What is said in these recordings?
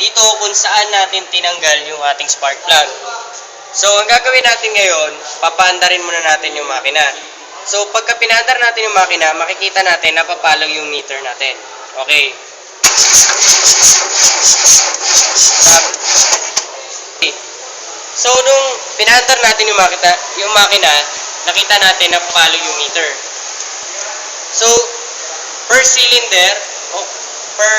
dito kung saan natin tinanggal yung ating spark plug. So, ang gagawin natin ngayon, papaandarin muna natin yung makina. So, pagka pinaandar natin yung makina, makikita natin na papalaw yung meter natin. Okay. So, nung pinaandar natin yung makina, nakita natin na papalaw yung meter. So, per cylinder, o per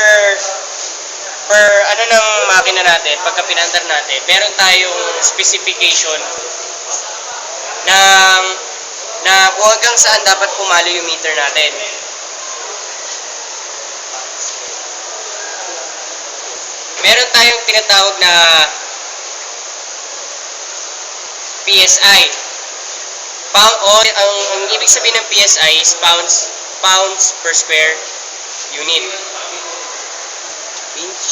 ano ng makina natin, pagka pinandar natin, meron tayong specification na kung hanggang saan dapat pumalo yung meter natin. Meron tayong tinatawag na PSI. Ang ibig sabihin ng PSI is pounds per square unit. Inch.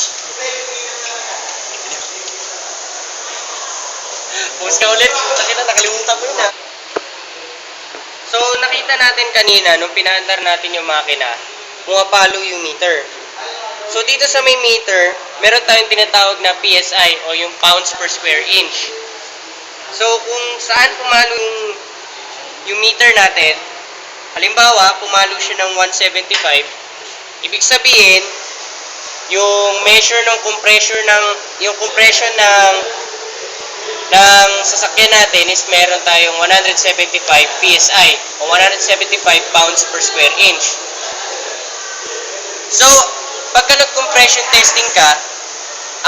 Pause ka ulit. Nakalimutan mo yun ha. So, nakita natin kanina, nung pinaandar natin yung makina, pumapalo yung meter. So, dito sa may meter, meron tayong tinatawag na PSI o yung pounds per square inch. So, kung saan pumalo yung meter natin, halimbawa, pumalo siya ng 175, ibig sabihin, yung measure ng compression ng sasakyan natin is meron tayong 175 PSI o 175 pounds per square inch. So, pagka nag-compression testing ka,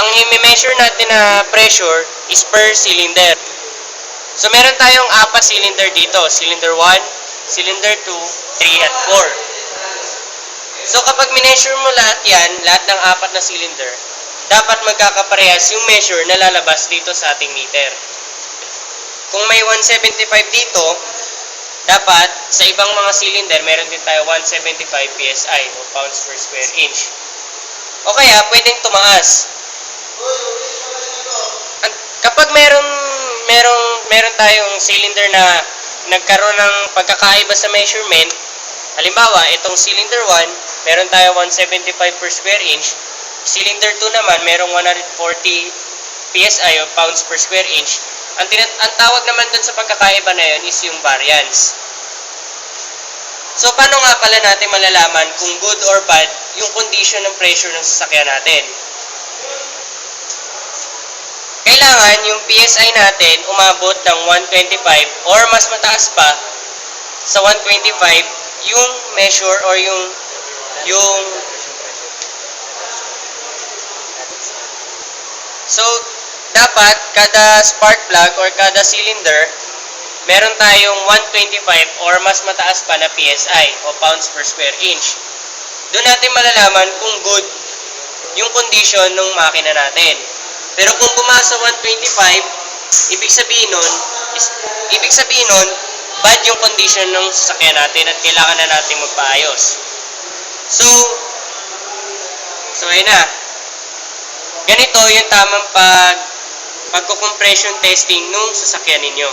ang i-measure natin na pressure is per cylinder. So, meron tayong 4 cylinder dito. Cylinder 1, cylinder 2, 3, at 4. So, kapag mineasure mo lahat yan, lahat ng 4 na cylinder, dapat magkakaparehas yung measure na lalabas dito sa ating meter. Kung may 175 dito, dapat sa ibang mga cylinder, meron din tayo 175 PSI o pounds per square inch. O kaya, pwedeng tumaas. Kapag meron tayong cylinder na nagkaroon ng pagkakaiba sa measurement, halimbawa, itong cylinder 1, meron tayo 175 per square inch. Cylinder 2 naman, merong 140 PSI o pounds per square inch. Ang tawag naman dun sa pagkakaiba na yun is yung variance. So, paano nga pala natin malalaman kung good or bad yung condition ng pressure ng sasakyan natin? Kailangan yung PSI natin umabot ng 125 or mas mataas pa sa 125 yung measure or yung so, dapat kada spark plug or kada cylinder, meron tayong 125 or mas mataas pa na PSI o pounds per square inch. Doon natin malalaman kung good yung condition ng makina natin. Pero kung bumasa 125, ibig sabihin nun, bad yung condition ng sasakyan natin at kailangan na natin magpaayos. So ayun na. Ganito yung tamang pagko-compression testing nung sasakyan ninyo.